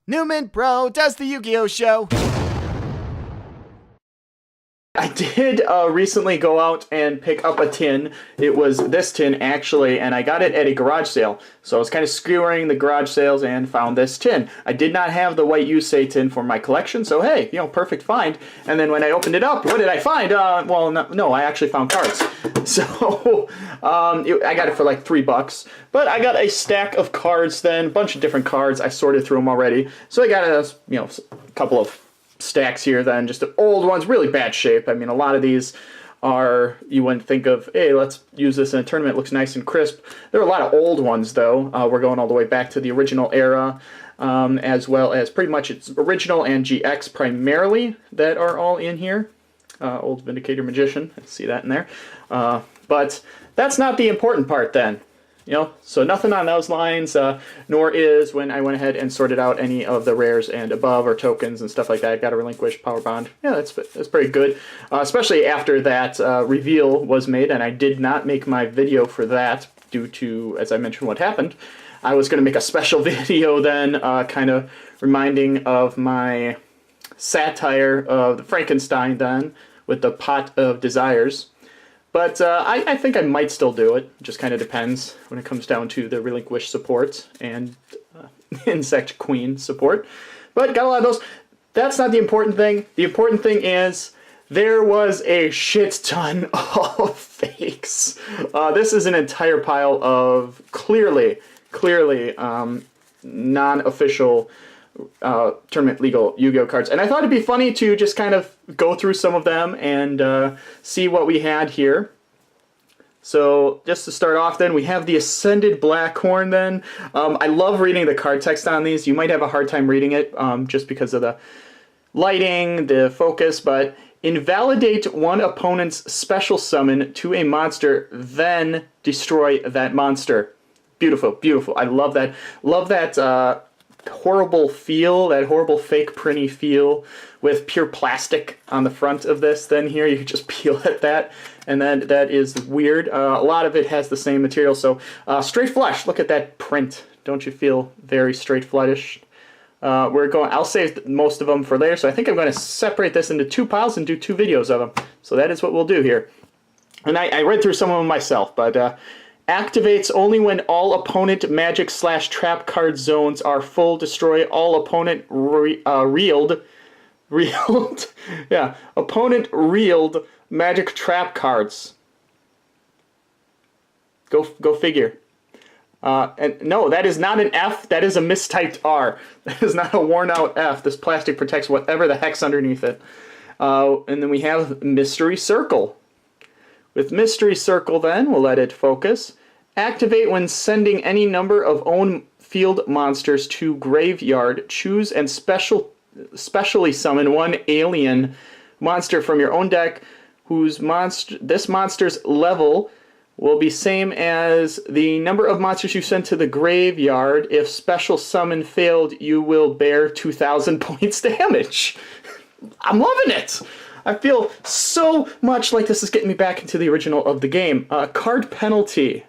NeumanPro does the Yu-Gi-Oh show. I did recently go out and pick up a tin. It was this tin, actually, and I got it at a garage sale. So I was kind of skewering the garage sales and found this tin. I did not have the white Yusei tin for my collection, so hey, perfect find. And then when I opened it up, what did I find? Well, no, I actually found cards. So I got it for like $3. But I got a stack of cards then, a bunch of different cards. I sorted through them already. So I got a couple of stacks here then, just the old ones, really bad shape. I mean, a lot of these are, you wouldn't think of, hey, let's use this in a tournament, it looks nice and crisp. There are a lot of old ones though. We're going all the way back to the original era, as well as pretty much its original and GX primarily that are all in here. Old Vindicator Magician, I see that in there. But that's not the important part then. So nothing on those lines, nor is when I went ahead and sorted out any of the rares and above or tokens and stuff like that. I got a relinquished power bond. Yeah, that's pretty good, especially after that reveal was made, and I did not make my video for that due to, as I mentioned, what happened. I was going to make a special video then, kind of reminding of my satire of the Frankenstein then, with the Pot of Desires. But I think I might still do it. It just kind of depends when it comes down to the relinquished support and Insect Queen support. But got a lot of those. That's not the important thing. The important thing is there was a shit ton of fakes. This is an entire pile of clearly non-official tournament legal Yu-Gi-Oh cards, and I thought it'd be funny to just kind of go through some of them and see what we had here. So just to start off then, we have the Ascended Blackhorn then. I love reading the card text on these. You might have a hard time reading it just because of the lighting, the focus, but invalidate one opponent's special summon to a monster, then destroy that monster. Beautiful, beautiful. I love that. Love that horrible feel, that horrible fake printy feel with pure plastic on the front of this. Then here you can just peel at that, and then that is weird. A lot of it has the same material, so straight flush. Look at that print. Don't you feel very straight flushish? I'll save most of them for later, so I think I'm going to separate this into two piles and do 2 videos of them. So that is what we'll do here. And I read through some of them myself, but activates only when all opponent magic/trap card zones are full. Destroy all opponent reeled yeah, opponent reeled magic trap cards. Go figure. And no, that is not an F. That is a mistyped R. That is not a worn out F. This plastic protects whatever the heck's underneath it. And then we have Mystery Circle. With Mystery Circle then, we'll let it focus. Activate when sending any number of own field monsters to graveyard. Choose and specially summon one alien monster from your own deck whose this monster's level will be same as the number of monsters you sent to the graveyard. If special summon failed, you will bear 2,000 points damage. I'm loving it! I feel so much like this is getting me back into the original of the game. Card penalty.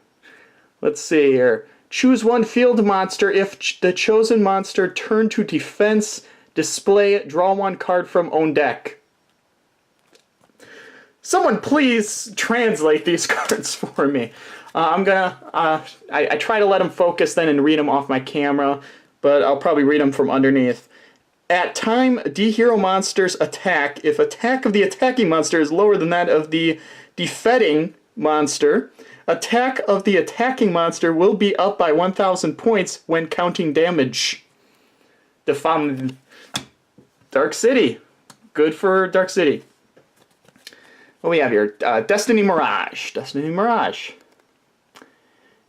Let's see here. Choose one field monster. If the chosen monster turn to defense, display, draw one card from own deck. Someone please translate these cards for me. I try to let them focus then and read them off my camera, but I'll probably read them from underneath. At time D-Hero monster's attack, if attack of the attacking monster is lower than that of the defending monster, attack of the attacking monster will be up by 1,000 points when counting damage. Dark City. Good for Dark City. What do we have here? Destiny Mirage. Destiny Mirage.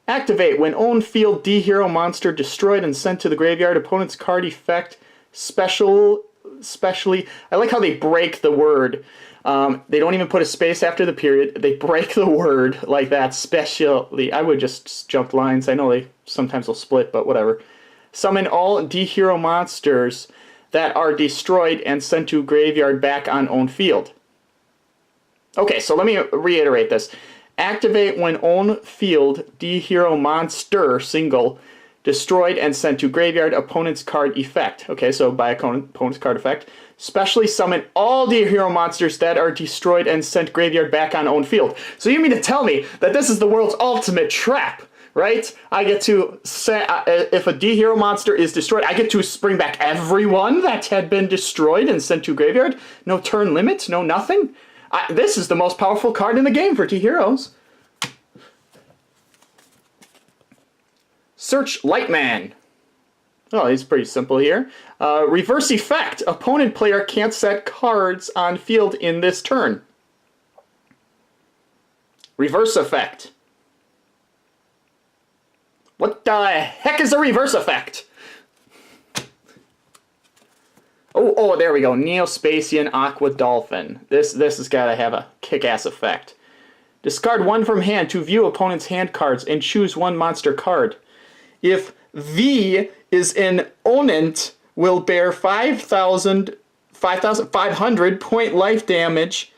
Activate when own field D-Hero monster destroyed and sent to the graveyard. Opponent's card effect specially. I like how they break the word. They don't even put a space after the period. They break the word like that. Specially. I would just jump lines. I know they sometimes will split, but whatever. Summon all D-Hero monsters that are destroyed and sent to graveyard back on own field. Okay, so let me reiterate this. Activate when own field D-Hero monster single destroyed and sent to graveyard. Opponent's card effect. Okay, so by opponent's card effect, specially summon all the hero monsters that are destroyed and sent graveyard back on own field. So you mean to tell me that this is the world's ultimate trap, right? I get to say, if a D hero monster is destroyed, I get to bring back everyone that had been destroyed and sent to graveyard. No turn limit, no nothing. This is the most powerful card in the game for D heroes. Search Lightman. Oh, he's pretty simple here. Reverse effect. Opponent player can't set cards on field in this turn. Reverse effect. What the heck is a reverse effect? Oh, there we go. Neospatian Aqua Dolphin. This has got to have a kick-ass effect. Discard one from hand to view opponent's hand cards and choose one monster card. If V is an opponent, will bear 5,500 point life damage.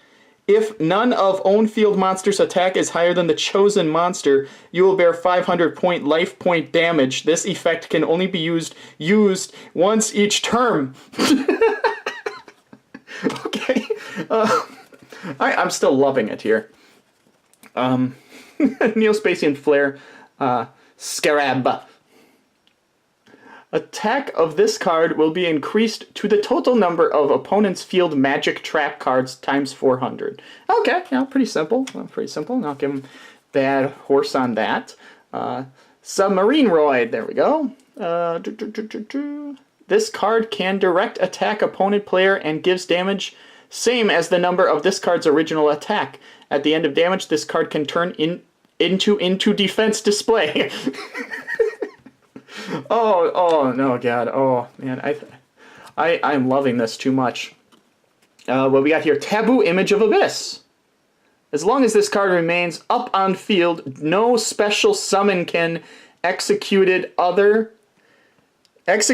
If none of own field monster's attack is higher than the chosen monster, you will bear 500 point life point damage. This effect can only be used once each turn. Okay. I'm still loving it here. Neospatian Flare. Scarab. Attack of this card will be increased to the total number of opponent's field magic trap cards times 400. Okay, yeah, pretty simple. Pretty simple. Not give him bad horse on that. Submarine Roid. There we go. This card can direct attack opponent player and gives damage same as the number of this card's original attack. At the end of damage, this card can turn into defense display. Oh no, God. Oh man, I'm loving this too much. What we got here? Taboo Image of Abyss. As long as this card remains up on field, no special summon can executed kither, that's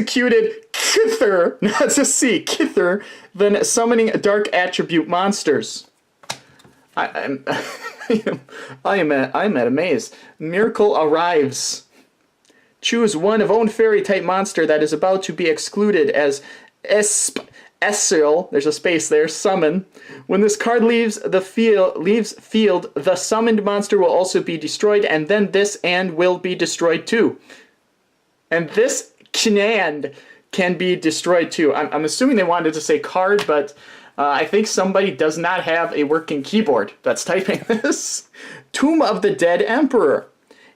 a C, kither, than summoning dark attribute monsters. I'm at a maze. Miracle Arrives. Choose one of own fairy type monster that is about to be excluded as Esil, there's a space there, summon. When this card leaves field, the summoned monster will also be destroyed, and then this and will be destroyed too. And this command can be destroyed too. I'm assuming they wanted to say card, but I think somebody does not have a working keyboard that's typing this. Tomb of the Dead Emperor.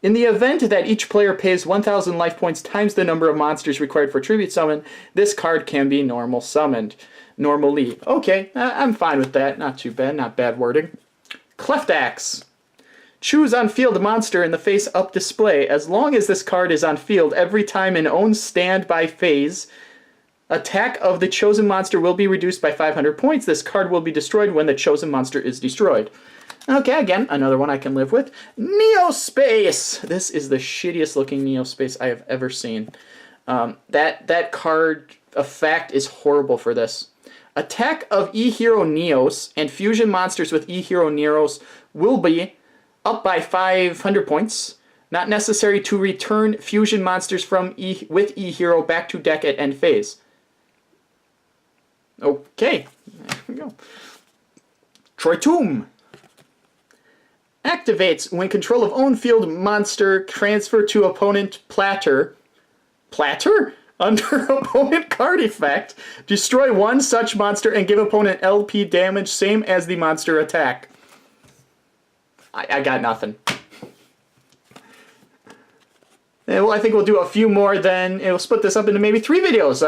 In the event that each player pays 1,000 life points times the number of monsters required for tribute summon, this card can be normally. Okay, I'm fine with that. Not too bad, not bad wording. Cleft Axe. Choose on field monster in the face up display. As long as this card is on field, every time an own standby phase, attack of the chosen monster will be reduced by 500 points. This card will be destroyed when the chosen monster is destroyed. Okay, again, another one I can live with. Neospace! This is the shittiest looking Neospace I have ever seen. That card effect is horrible for this. Attack of E-Hero Neos and fusion monsters with E-Hero Neos will be up by 500 points. Not necessary to return fusion monsters with E-Hero back to deck at end phase. Okay, there we go. Troitum. Activates when control of own field monster transfer to opponent platter. Platter? Under opponent card effect. Destroy one such monster and give opponent LP damage same as the monster attack. I got nothing. Well, I think we'll do a few more then. We'll split this up into maybe 3 videos.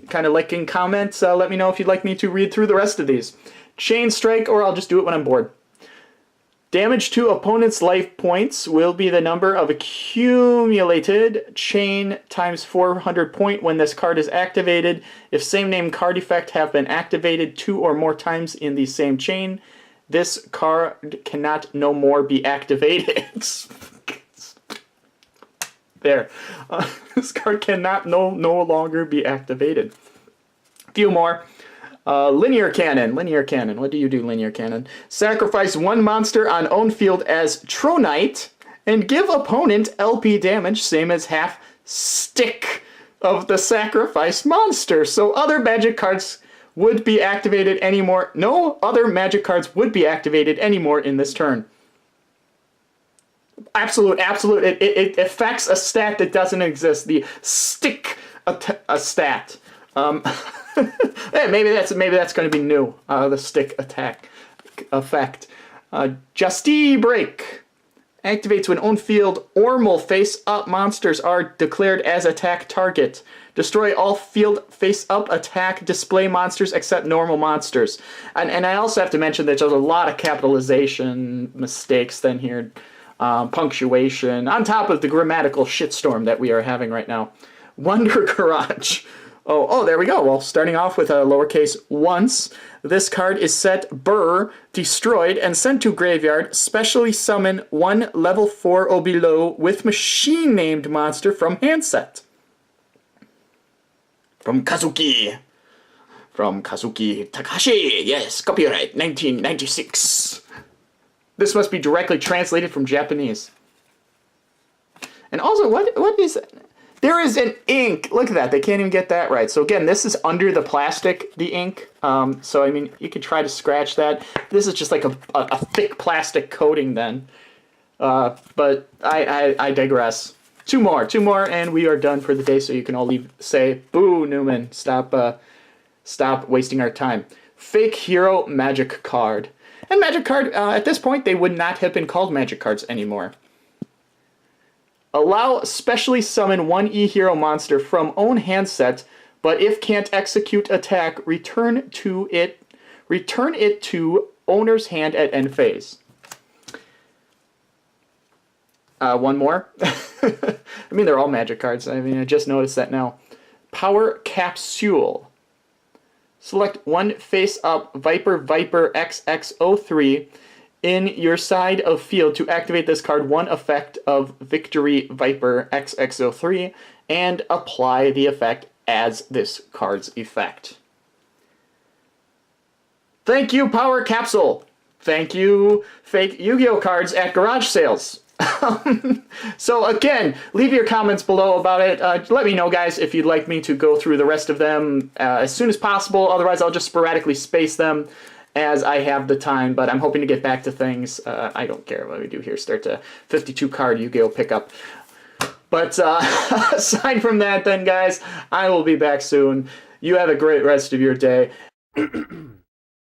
Kind of like in comments. Let me know if you'd like me to read through the rest of these. Chain Strike, or I'll just do it when I'm bored. Damage to opponent's life points will be the number of accumulated chain times 400 point when this card is activated. If same name card effect have been activated 2 or more times in the same chain, this card cannot no more be activated. There. This card cannot no longer be activated. A few more. Linear Cannon. Linear Cannon. What do you do, Linear Cannon? Sacrifice one monster on own field as Tronite and give opponent LP damage, same as half stick of the sacrificed monster. So other magic cards would be activated anymore. No other magic cards would be activated anymore in this turn. Absolute. It affects a stat that doesn't exist. The stick a stat. Hey, maybe that's going to be new. The stick attack effect. Justy Break activates when on field Ormal face-up monsters are declared as attack target. Destroy all field face-up attack display monsters except normal monsters. And I also have to mention that there's a lot of capitalization mistakes then here. Punctuation, on top of the grammatical shitstorm that we are having right now. Wonder Garage. Oh, there we go. Well, starting off with a lowercase once. This card is set burr, destroyed, and sent to graveyard. Specially summon one level 4 or below with machine-named monster from handset. From Kazuki. From Kazuki Takashi. Yes, copyright 1996. This must be directly translated from Japanese. And also, what is it? There is an ink. Look at that. They can't even get that right. So again, this is under the plastic, the ink. So, I mean, you could try to scratch that. This is just like a thick plastic coating then. But I digress. Two more, and we are done for the day. So you can all say, boo, Newman. Stop wasting our time. Fake Hero Magic Card. And Magic Card, at this point, they would not have been called Magic Cards anymore. Allow specially summon one E-Hero monster from own handset, but if can't execute attack, return it to owner's hand at end phase. One more. I mean, they're all Magic Cards. I mean, I just noticed that now. Power Capsule. Select one face-up Viper XX03 in your side of field to activate this card, one effect of Victory Viper XX03, and apply the effect as this card's effect. Thank you, Power Capsule. Thank you, fake Yu-Gi-Oh cards at garage sales. So again, leave your comments below about it. Let me know, guys, if you'd like me to go through the rest of them as soon as possible. Otherwise, I'll just sporadically space them as I have the time, but I'm hoping to get back to things. I don't care what we do here. Start to 52 card Yu-Gi-Oh pickup. But aside from that then, guys, I will be back soon. You have a great rest of your day.